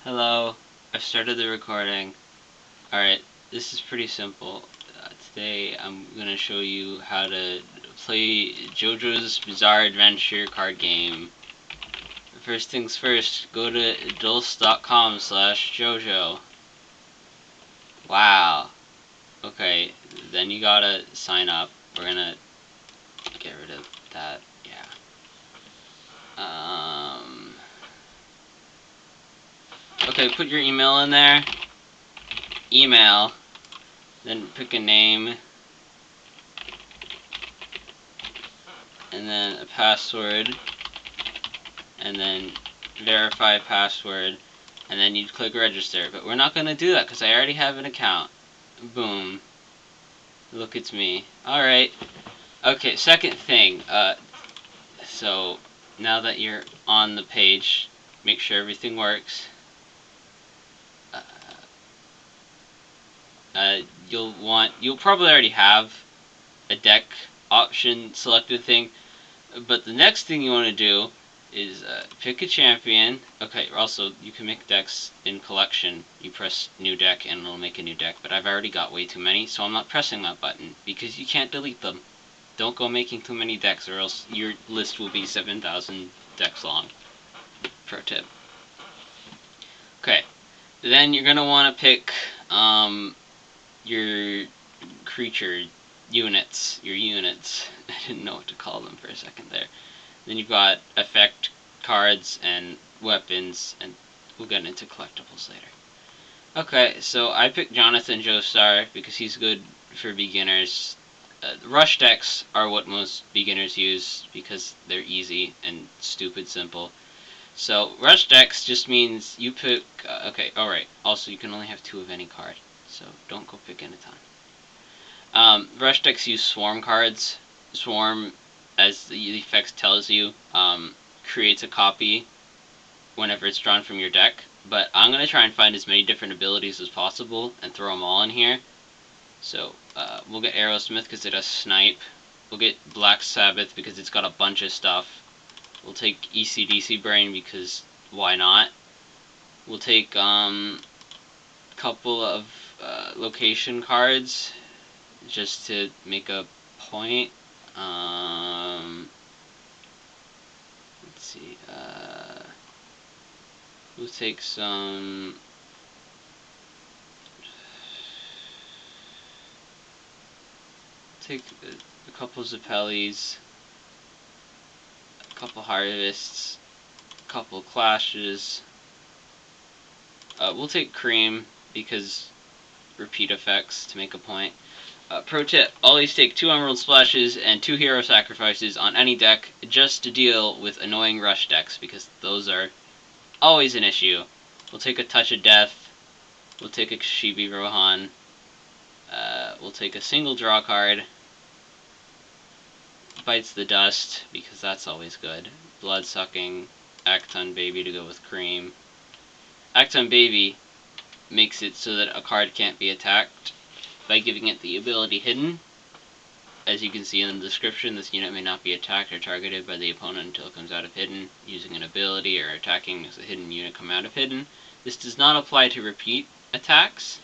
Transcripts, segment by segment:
Hello, I've started the recording. Alright, this is pretty simple. Today I'm going to show you how to play JoJo's Bizarre Adventure card game. First things first, go to dulst.com/jojo. Wow. Okay, then you gotta sign up. We're gonna get rid of that, yeah. Okay, put your email in there. Email. Then pick a name. And then a password. And then verify password. And then you click register. But we're not going to do that because I already have an account. Boom. Look, it's me. Alright. Okay, second thing. So, now that you're on the page, make sure everything works. You'll probably already have a deck option selected thing, but the next thing you want to do is pick a champion. Okay, also you can make decks in collection. You press new deck and it'll make a new deck, but I've already got way too many, so I'm not pressing that button because you can't delete them. Don't go making too many decks or else your list will be 7,000 decks long. Pro tip. Okay, then you're gonna want to pick your creature units, your units. I didn't know what to call them for a second there. Then you've got effect cards and weapons, and we'll get into collectibles later. Okay, so I picked Jonathan Joestar because he's good for beginners. Rush decks are what most beginners use because they're easy and stupid simple. So rush decks just means you pick. Okay, alright. Also, you can only have 2 of any card, so don't go pick in a ton. Rush decks use swarm cards. Swarm, as the effects tells you, creates a copy whenever it's drawn from your deck. But I'm going to try and find as many different abilities as possible and throw them all in here. So we'll get Aerosmith because it has Snipe. We'll get Black Sabbath because it's got a bunch of stuff. We'll take ECDC Brain because why not? We'll take a couple of location cards just to make a point. Let's see. We'll take some. Take a couple Zapellis, a couple Harvests, a couple Clashes. We'll take Cream because repeat effects to make a point. Pro tip, always take 2 Emerald Splashes and 2 Hero Sacrifices on any deck just to deal with annoying rush decks because those are always an issue. We'll take a Touch of Death. We'll take a Kashibi Rohan. We'll take a single draw card. Bites the Dust because that's always good. Blood Sucking. Acton Baby to go with Cream. Acton Baby makes it so that a card can't be attacked by giving it the ability Hidden. As you can see in the description, this unit may not be attacked or targeted by the opponent until it comes out of Hidden, using an ability or attacking as a hidden unit come out of Hidden. This does not apply to repeat attacks.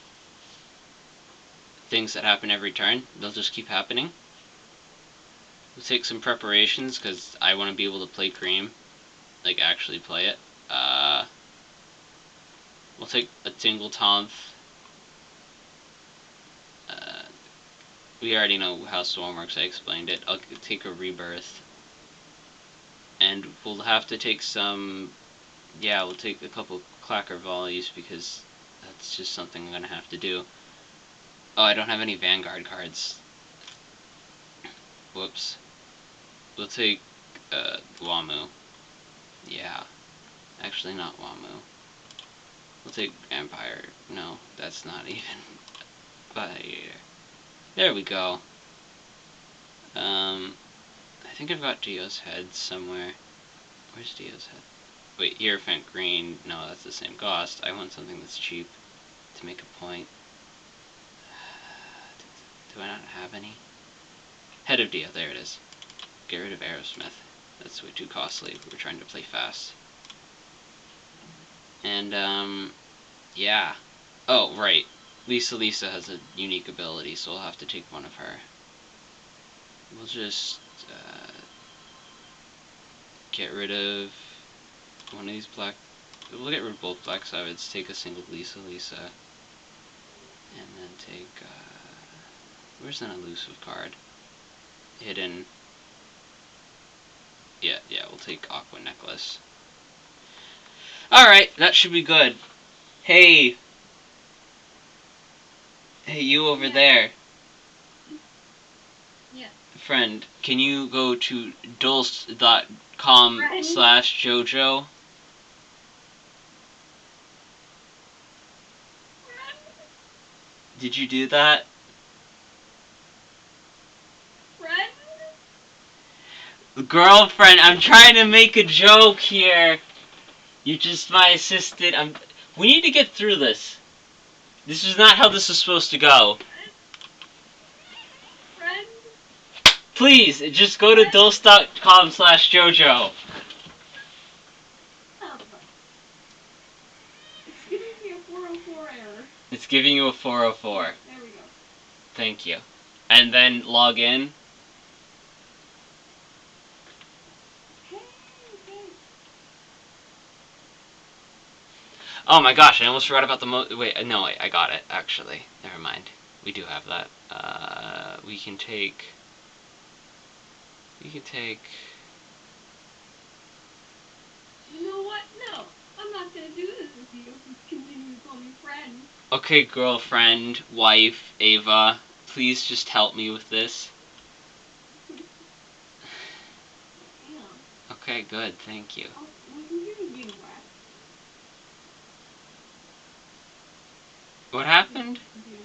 Things that happen every turn, they'll just keep happening. We'll take some preparations because I want to be able to play Cream, like actually play it. We'll take a single Tonth. We already know how Swarm works, I explained it. I'll take a Rebirth. And we'll have to take some. Yeah, we'll take a couple Clacker Volleys because that's just something I'm going to have to do. Oh, I don't have any Vanguard cards. Whoops. We'll take Wamu. Yeah. Actually, not Wamu. We'll take Empire. No, that's not even Fire. There we go. I think I've got Dio's head somewhere. Where's Dio's head? Wait, Hierophant Green. No, that's the same cost. I want something that's cheap to make a point. Do I not have any? Head of Dio, there it is. Get rid of Aerosmith. That's way too costly. We're trying to play fast. And And, yeah. Oh, right. Lisa has a unique ability, so we'll have to take one of her. We'll just, get rid of one of these black... We'll get rid of both black sides, take a single Lisa, and then take, where's an elusive card? Hidden. Yeah, we'll take Aqua Necklace. Alright, that should be good. Hey! Hey, you over there. Yeah. Friend, can you go to dulst.com/jojo? Did you do that? Friend? Girlfriend, I'm trying to make a joke here. You're just my assistant. We need to get through this. This is not how this is supposed to go. Friend? Please, just go to dulst.com/jojo. It's giving me a 404 error. It's giving you a 404. There we go. Thank you. And then log in. Oh my gosh, I almost forgot about the wait, no, I got it, actually. Never mind. We do have that. We can take... You know what? No, I'm not gonna do this with you. Continue to call me friend. Okay, girlfriend, wife, Ava, please just help me with this. Yeah. Okay, good, thank you. Oh, we can give you wax. What happened? Yeah.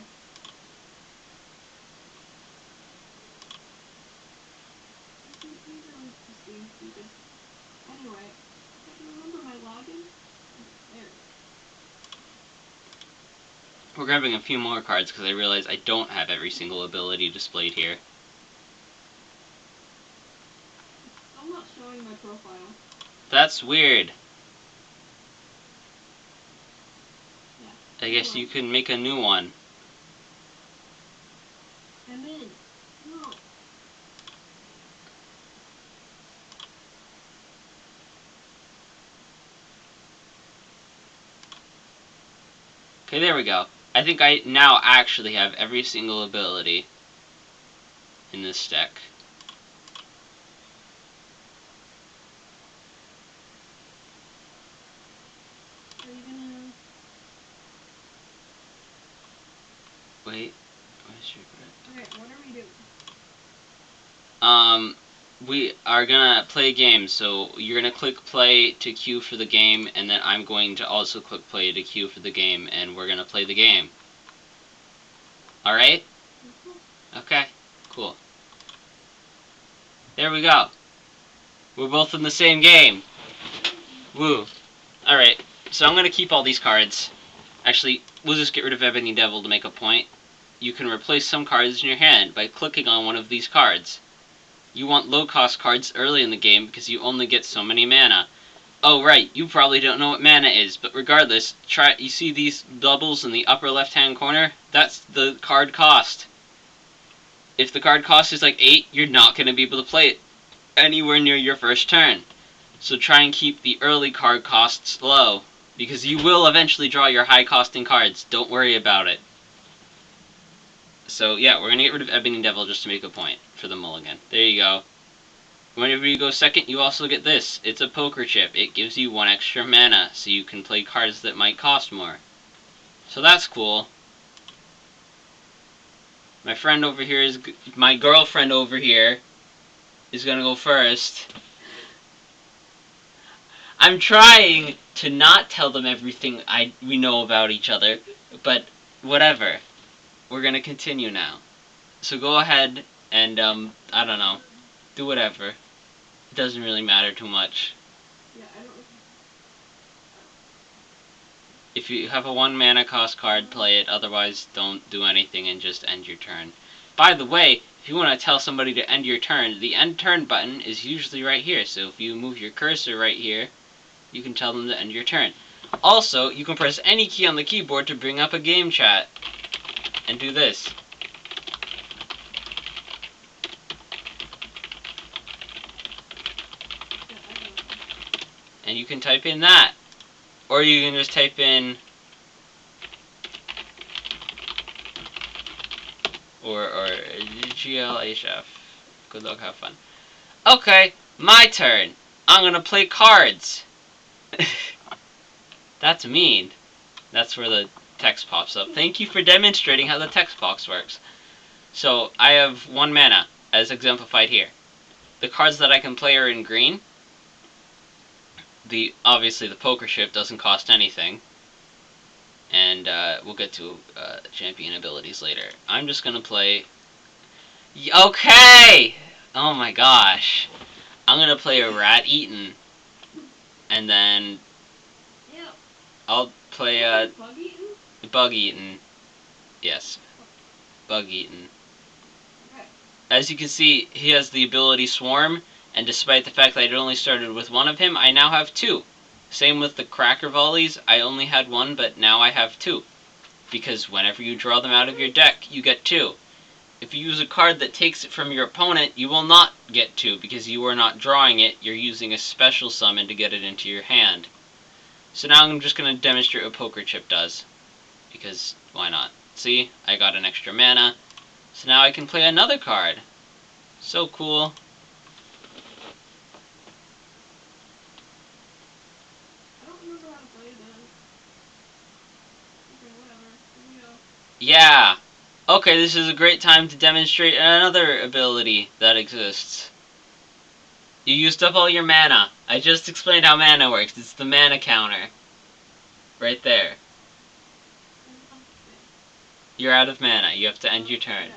Anyway, I can remember my login. There. We're grabbing a few more cards because I realize I don't have every single ability displayed here. I'm not showing my profile. That's weird. Yeah. I guess you can make a new one. I'm in. No. Okay, there we go. I think I now actually have every single ability in this deck. Are you gonna... Wait, where's your grid? Okay, what are we doing? We are gonna play a game, so you're gonna click play to queue for the game, and then I'm going to also click play to queue for the game, and we're gonna play the game. Alright? Okay, cool. There we go. We're both in the same game. Woo. Alright, so I'm gonna keep all these cards. Actually, we'll just get rid of Ebony Devil to make a point. You can replace some cards in your hand by clicking on one of these cards. You want low-cost cards early in the game because you only get so many mana. Oh, right, you probably don't know what mana is, but regardless, you see these bubbles in the upper left-hand corner? That's the card cost. If the card cost is like 8, you're not going to be able to play it anywhere near your first turn. So try and keep the early card costs low, because you will eventually draw your high-costing cards. Don't worry about it. So yeah, we're going to get rid of Ebony Devil just to make a point for the mulligan. There you go. Whenever you go second, you also get this. It's a poker chip. It gives you 1 extra mana, so you can play cards that might cost more. So that's cool. My girlfriend over here is going to go first. I'm trying to not tell them everything we know about each other, but whatever. We're gonna continue now. So go ahead and, I don't know, do whatever. It doesn't really matter too much. Yeah, I don't... If you have a 1 mana cost card, play it. Otherwise, don't do anything and just end your turn. By the way, if you want to tell somebody to end your turn, the end turn button is usually right here. So if you move your cursor right here, you can tell them to end your turn. Also, you can press any key on the keyboard to bring up a game chat and do this. And you can type in that. Or you can just type in or GLHF. Good luck, have fun. Okay, my turn. I'm gonna play cards. That's mean. That's where the text pops up. Thank you for demonstrating how the text box works. So, I have 1 mana, as exemplified here. The cards that I can play are in green. Obviously, the poker chip doesn't cost anything. And we'll get to champion abilities later. I'm just gonna play... Okay! Oh my gosh. I'm gonna play a Rat Eaten. And then... Yeah. I'll play a... Bug eaten? Bug Eaten. Yes. Bug Eaten. Okay. As you can see, he has the ability Swarm, and despite the fact that I'd only started with 1 of him, I now have 2. Same with the Cracker Volleys, I only had 1, but now I have 2. Because whenever you draw them out of your deck, you get 2. If you use a card that takes it from your opponent, you will not get 2, because you are not drawing it, you're using a special summon to get it into your hand. So now I'm just going to demonstrate what Poker Chip does. Because, why not? See, I got an extra mana, so now I can play another card. So cool. I don't remember how to play that. Okay, whatever. Here we go. Yeah. Okay, this is a great time to demonstrate another ability that exists. You used up all your mana. I just explained how mana works. It's the mana counter. Right there. You're out of mana. You have to end your turn.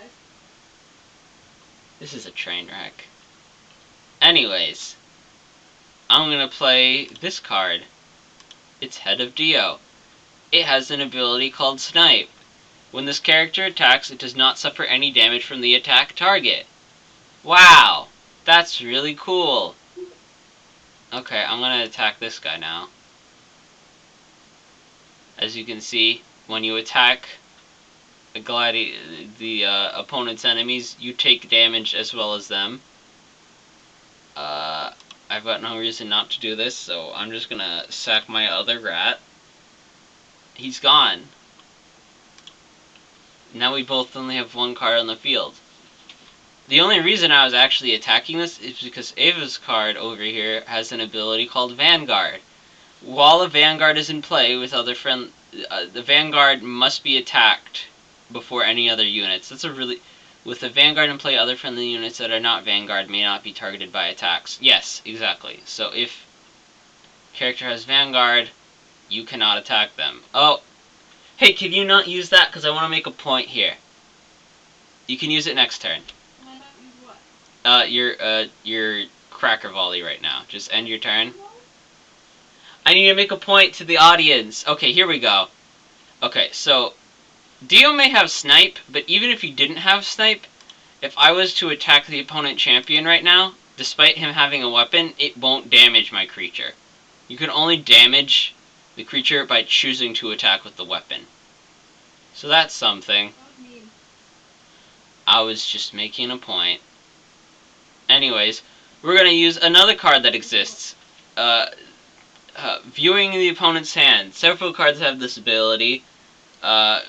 This is a train wreck. Anyways, I'm gonna play this card. It's Head of Dio. It has an ability called Snipe. When this character attacks, it does not suffer any damage from the attack target. Wow! That's really cool. Okay, I'm gonna attack this guy now. As you can see, when you attack the opponent's enemies, you take damage as well as them. I've got no reason not to do this, so I'm just gonna sack my other rat. He's gone. Now we both only have 1 card on the field. The only reason I was actually attacking this is because Ava's card over here has an ability called Vanguard. While a Vanguard is in play with other the Vanguard must be attacked before any other units. That's a really... With the Vanguard in play, other friendly units that are not Vanguard may not be targeted by attacks. Yes, exactly. So if character has Vanguard, you cannot attack them. Oh! Hey, can you not use that? Because I want to make a point here. You can use it next turn. Can I not use what? Your Cracker Volley right now. Just end your turn. I need to make a point to the audience. Okay, here we go. Okay, so Dio may have Snipe, but even if he didn't have Snipe, if I was to attack the opponent champion right now, despite him having a weapon, it won't damage my creature. You can only damage the creature by choosing to attack with the weapon. So that's something. I was just making a point. Anyways, we're going to use another card that exists. Viewing the opponent's hand. Several cards have this ability.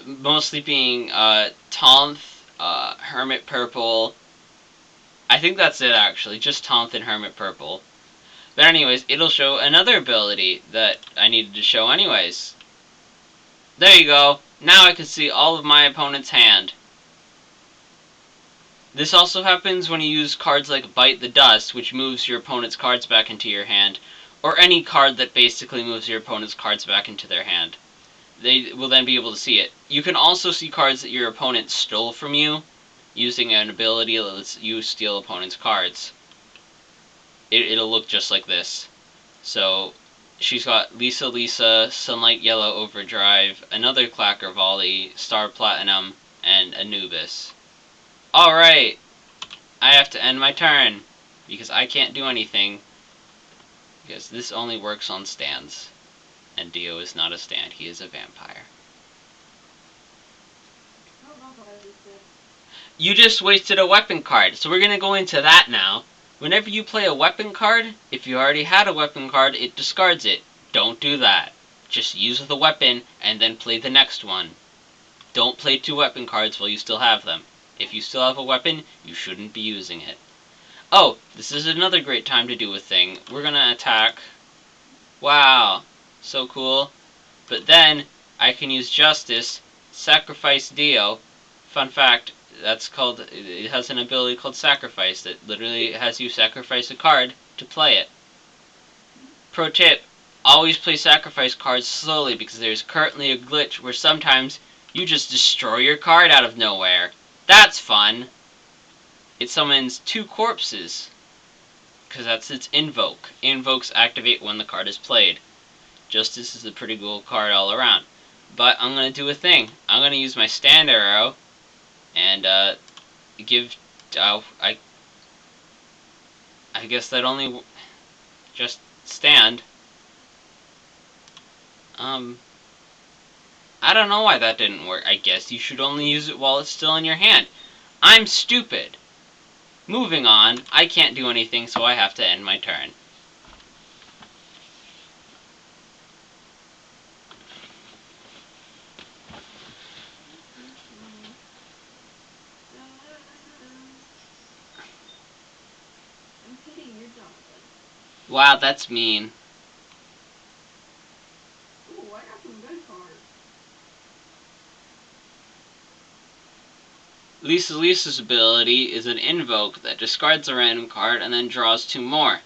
Mostly being Tomth, Hermit Purple. I think that's it actually, just Tomth and Hermit Purple. But anyways, it'll show another ability that I needed to show anyways. There you go. Now I can see all of my opponent's hand. This also happens when you use cards like Bite the Dust, which moves your opponent's cards back into your hand, or any card that basically moves your opponent's cards back into their hand. They will then be able to see it. You can also see cards that your opponent stole from you, using an ability that lets you steal opponent's cards. It'll look just like this. So, she's got Lisa, Sunlight Yellow Overdrive, another Clacker Volley, Star Platinum, and Anubis. Alright! I have to end my turn, because I can't do anything, because this only works on stands. And Dio is not a stand, he is a vampire. I don't know what I just did. You just wasted a weapon card, so we're going to go into that now. Whenever you play a weapon card, if you already had a weapon card, it discards it. Don't do that. Just use the weapon and then play the next one. Don't play 2 weapon cards while you still have them. If you still have a weapon, you shouldn't be using it. Oh, this is another great time to do a thing. We're going to attack. Wow, so cool. But then, I can use Justice, sacrifice Dio. Fun fact, that's called, it has an ability called Sacrifice that literally has you sacrifice a card to play it. Pro tip, always play sacrifice cards slowly because there's currently a glitch where sometimes you just destroy your card out of nowhere. That's fun. It summons 2 corpses because that's its invoke. Invokes activate when the card is played. Justice is a pretty cool card all around. But I'm going to do a thing. I'm going to use my stand arrow and give... I guess that only... just stand. I don't know why that didn't work. I guess you should only use it while it's still in your hand. I'm stupid. Moving on, I can't do anything, so I have to end my turn. I'm hitting your Jonathan. Wow, that's mean. Ooh, I got some good cards. Lisa's ability is an invoke that discards a random card and then draws 2 more.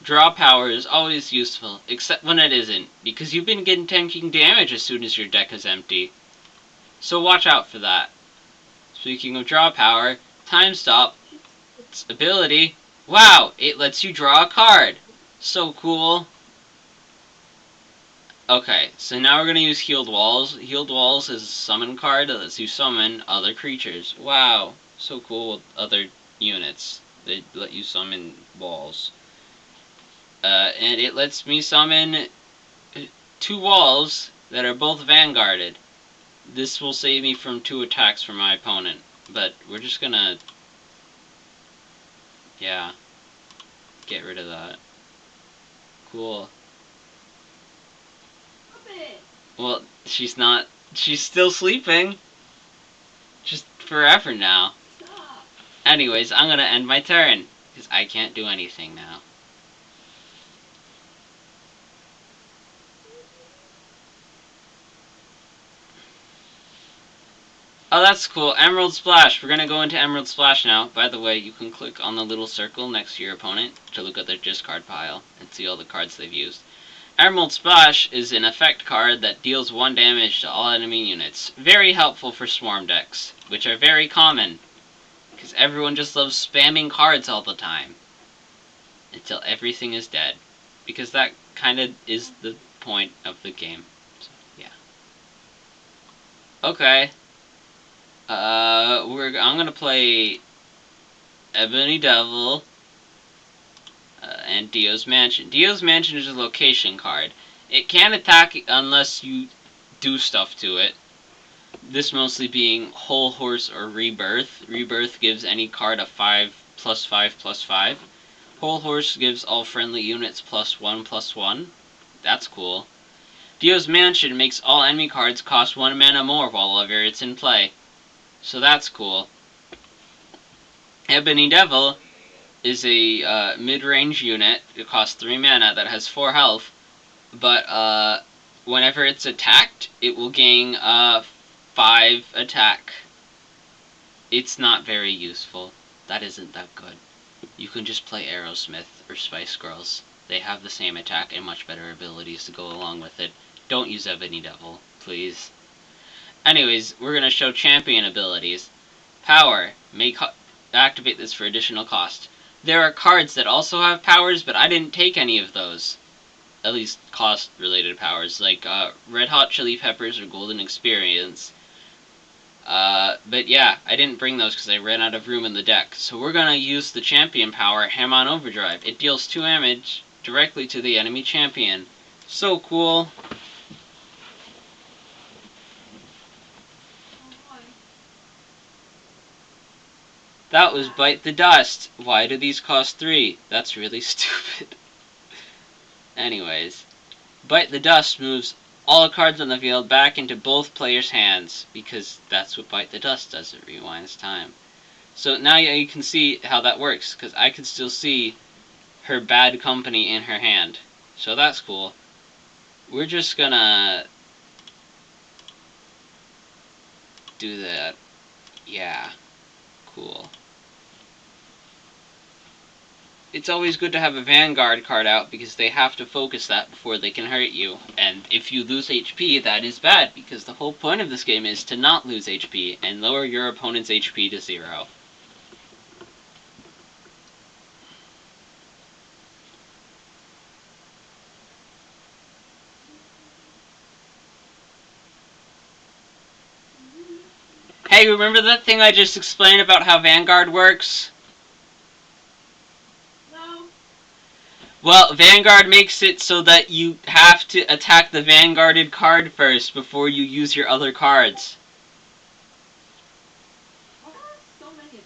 Draw power is always useful, except when it isn't, because you've been getting tanking damage as soon as your deck is empty. So watch out for that. Speaking of draw power, Time Stop, its ability, wow, it lets you draw a card. So cool. Okay, so now we're going to use Healed Walls. Healed Walls is a summon card that lets you summon other creatures. Wow, so cool with other units. They let you summon walls. And it lets me summon 2 walls that are both vanguarded. This will save me from 2 attacks from my opponent. But we're just gonna... yeah. Get rid of that. Cool. Well, she's not... she's still sleeping. Just forever now. Stop. Anyways, I'm gonna end my turn. Because I can't do anything now. Oh, that's cool. Emerald Splash. We're going to go into Emerald Splash now. By the way, you can click on the little circle next to your opponent to look at their discard pile and see all the cards they've used. Emerald Splash is an effect card that deals 1 damage to all enemy units. Very helpful for swarm decks, which are very common. Because everyone just loves spamming cards all the time. Until everything is dead. Because that kind of is the point of the game. So, yeah. Okay. I'm gonna play Ebony Devil and Dio's Mansion. Dio's Mansion is a location card. It can't attack unless you do stuff to it. This mostly being Whole Horse or Rebirth. Rebirth gives any card a 5/5/5. Whole Horse gives all friendly units +1/+1. That's cool. Dio's Mansion makes all enemy cards cost 1 mana more while ever it's in play. So that's cool. Ebony Devil is a mid-range unit. It costs 3 mana that has 4 health. But whenever it's attacked, it will gain 5 attack. It's not very useful. That isn't that good. You can just play Aerosmith or Spice Girls. They have the same attack and much better abilities to go along with it. Don't use Ebony Devil, please. Anyways, we're going to show champion abilities. Power. Activate this for additional cost. There are cards that also have powers, but I didn't take any of those. At least cost-related powers, like Red Hot Chili Peppers or Golden Experience. But yeah, I didn't bring those because I ran out of room in the deck. So we're going to use the champion power, Hamon Overdrive. It deals 2 damage directly to the enemy champion. So cool. That was Bite the Dust. Why do these cost 3? That's really stupid. Anyways, Bite the Dust moves all the cards on the field back into both players' hands, because that's what Bite the Dust does. It rewinds time. So now you can see how that works, because I can still see her bad company in her hand. So that's cool. We're just gonna do that. Yeah, cool. It's always good to have a Vanguard card out because they have to focus that before they can hurt you. And if you lose HP, that is bad, because the whole point of this game is to not lose HP and lower your opponent's HP to 0. Hey, remember that thing I just explained about how Vanguard works? No. Well, Vanguard makes it so that you have to attack the Vanguarded card first before you use your other cards. Why are there so many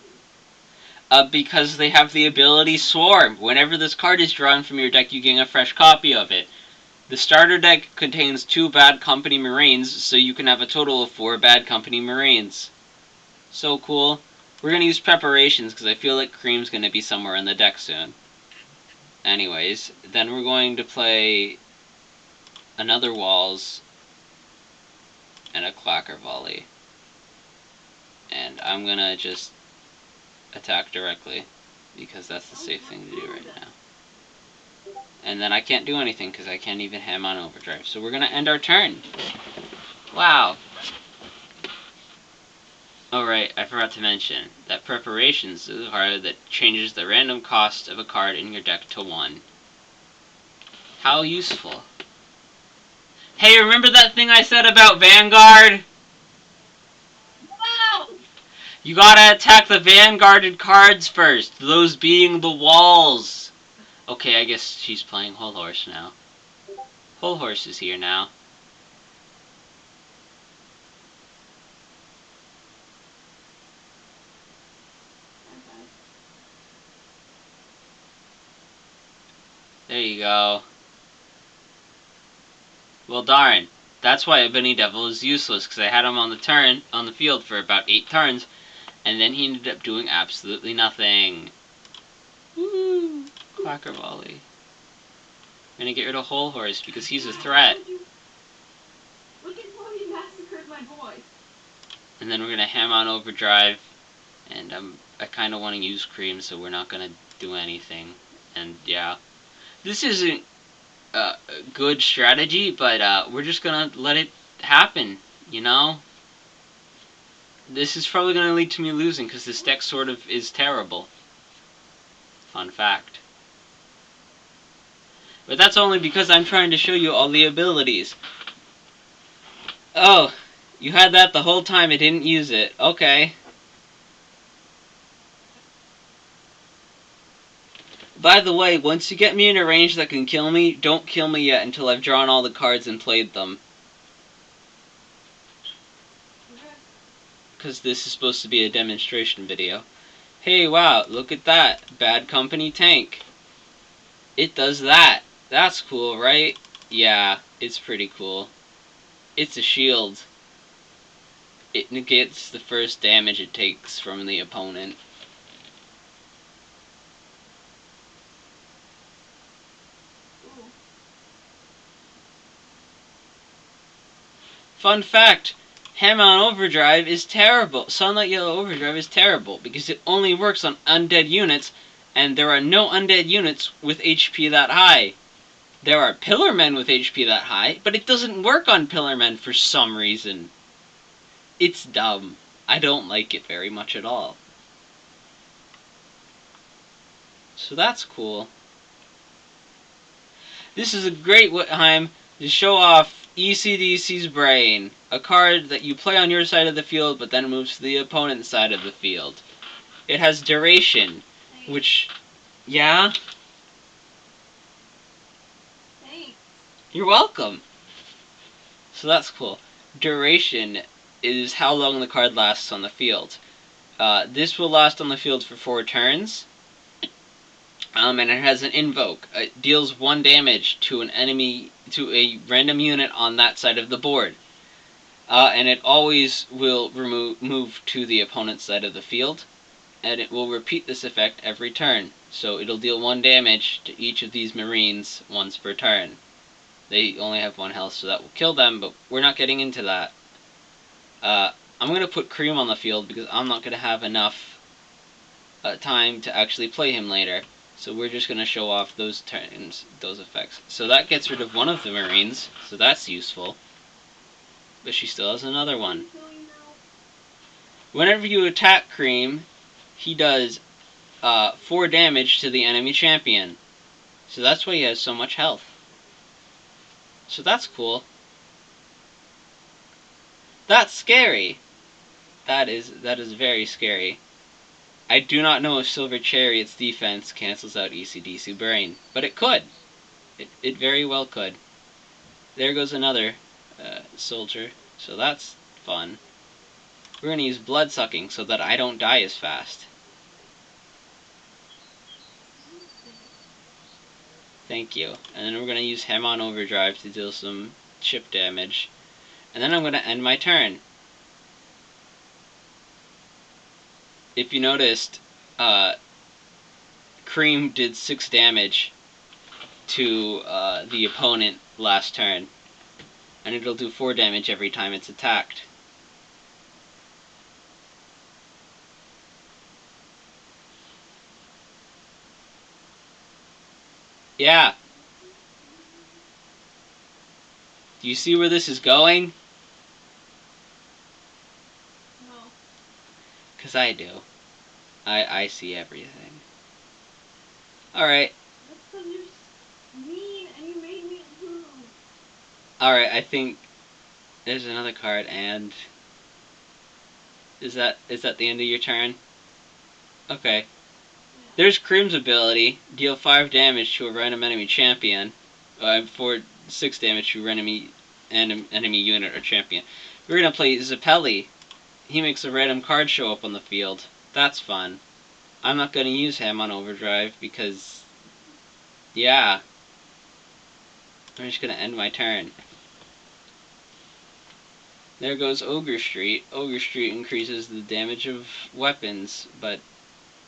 of these? Because they have the ability Swarm. Whenever this card is drawn from your deck, you gain a fresh copy of it. The starter deck contains 2 Bad Company Marines, so you can have a total of 4 Bad Company Marines. So cool. We're going to use preparations because I feel like Cream's going to be somewhere in the deck soon. Anyways, then we're going to play another Walls and a Clacker Volley. And I'm going to just attack directly because that's the safe thing to do right now. And then I can't do anything because I can't even ham on overdrive. So we're going to end our turn. Wow. Oh right, I forgot to mention that Preparations is a card that changes the random cost of a card in your deck to 1. How useful. Hey, remember that thing I said about Vanguard? Wow! You gotta attack the Vanguarded cards first, those being the walls. Okay, I guess she's playing Whole Horse now. Whole Horse is here now. There you go. Well, darn. That's why Ebony Devil is useless, because I had him on the field for about 8 turns, and then he ended up doing absolutely nothing. Woo! Clacker Volley. I'm gonna get rid of Whole Horse because he's a threat. Look at how you massacred my boy. And then we're gonna ham on Overdrive, and I kind of want to use Cream, so we're not gonna do anything. And yeah, this isn't a good strategy, but we're just gonna let it happen, you know? This is probably gonna lead to me losing, because this deck sort of is terrible. Fun fact. But that's only because I'm trying to show you all the abilities. Oh, you had that the whole time, I didn't use it. Okay. By the way, once you get me in a range that can kill me, don't kill me yet until I've drawn all the cards and played them. Because this is supposed to be a demonstration video. Hey, wow, look at that. Bad Company tank. It does that. That's cool, right? Yeah, it's pretty cool. It's a shield. It negates the first damage it takes from the opponent. Fun fact, Ham on Overdrive is terrible. Sunlight Yellow Overdrive is terrible because it only works on undead units, and there are no undead units with HP that high. There are Pillarmen with HP that high, but it doesn't work on Pillarmen for some reason. It's dumb. I don't like it very much at all. So that's cool. This is a great time to show off ECDC's Brain, a card that you play on your side of the field but then moves to the opponent's side of the field. It has Duration, which... Yeah? Thanks. You're welcome. So that's cool. Duration is how long the card lasts on the field. This will last on the field for 4 turns. And it has an invoke. It deals 1 damage to an enemy, to a random unit on that side of the board. And it always will move to the opponent's side of the field. And it will repeat this effect every turn. So it'll deal 1 damage to each of these Marines once per turn. They only have 1 health, so that will kill them, but we're not getting into that. I'm going to put Cream on the field because I'm not going to have enough time to actually play him later. So we're just going to show off those turns, those effects. So that gets rid of one of the Marines, so that's useful. But she still has another one. Whenever you attack Cream, he does 4 damage to the enemy champion. So that's why he has so much health. So that's cool. That's scary. That is very scary. I do not know if Silver Chariot's defense cancels out ECDC Brain, but it could. It very well could. There goes another soldier, so that's fun. We're going to use Blood Sucking so that I don't die as fast. Thank you. And then we're going to use Hem on Overdrive to deal some chip damage. And then I'm going to end my turn. If you noticed, Cream did 6 damage to the opponent last turn. And it'll do 4 damage every time it's attacked. Yeah. Do you see where this is going? No. Because I do. I see everything. Alright. That's because you're mean and you made me lose. Alright, I think there's another card, and is that the end of your turn? Okay. Yeah. There's Cream's ability, deal 5 damage to a random enemy champion, 6 damage to an enemy unit or champion. We're gonna play Zappelli. He makes a random card show up on the field. That's fun. I'm not gonna use him on Overdrive because, yeah. I'm just gonna end my turn. There goes Ogre Street. Ogre Street increases the damage of weapons, but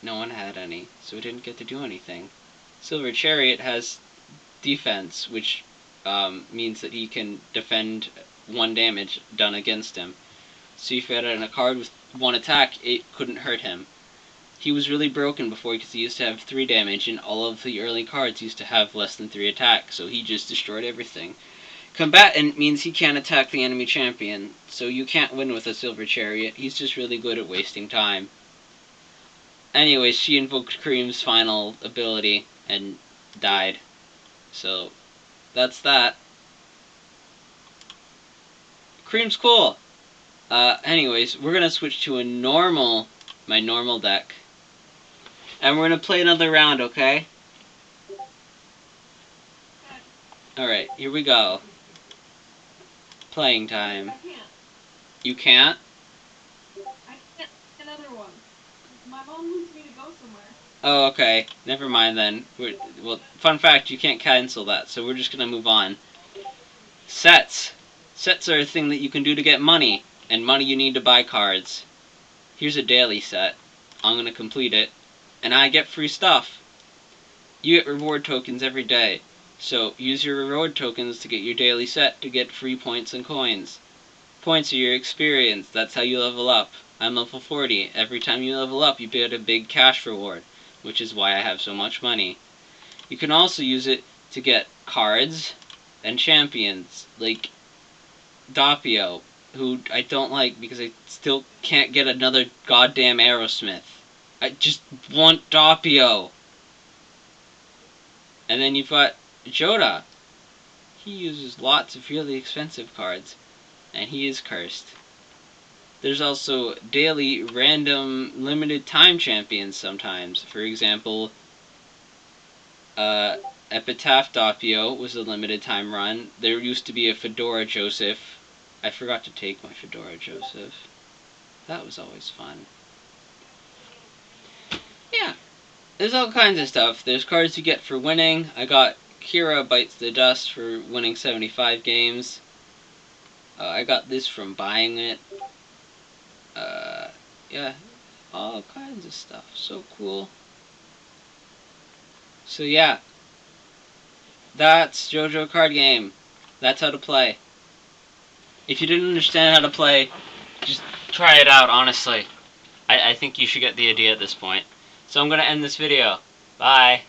no one had any, so it didn't get to do anything. Silver Chariot has defense, which means that he can defend 1 damage done against him. So if you had a card with 1 attack, it couldn't hurt him. He was really broken before because he used to have 3 damage, and all of the early cards used to have less than 3 attack, so he just destroyed everything. Combatant means he can't attack the enemy champion, so you can't win with a Silver Chariot. He's just really good at wasting time. Anyways, she invoked Cream's final ability and died. So, that's that. Cream's cool. Anyways, we're gonna switch to my normal deck. And we're gonna play another round, okay? Alright, here we go. Playing time. I can't. You can't? I can't another one. My mom wants me to go somewhere. Oh, okay. Never mind then. Well, fun fact, you can't cancel that, so we're just gonna move on. Sets. Sets are a thing that you can do to get money, and money you need to buy cards. Here's a daily set. I'm gonna complete it, and I get free stuff. You get reward tokens every day, so use your reward tokens to get your daily set to get free points and coins. Points are your experience, that's how you level up. I'm level 40. Every time you level up, you get a big cash reward, which is why I have so much money. You can also use it to get cards and champions, like Doppio, who I don't like because I still can't get another goddamn Aerosmith. I just want Doppio. And then you've got Joda. He uses lots of really expensive cards, and he is cursed. There's also daily random limited time champions sometimes. For example, Epitaph Doppio was a limited time run. There used to be a Fedora Joseph. I forgot to take my Fedora Joseph. That was always fun. Yeah, there's all kinds of stuff. There's cards you get for winning. I got Kira Bites the Dust for winning 75 games. I got this from buying it. Yeah, all kinds of stuff. So cool. So yeah, that's JoJo Card Game. That's how to play. If you didn't understand how to play, just try it out, honestly. I think you should get the idea at this point. So I'm going to end this video. Bye.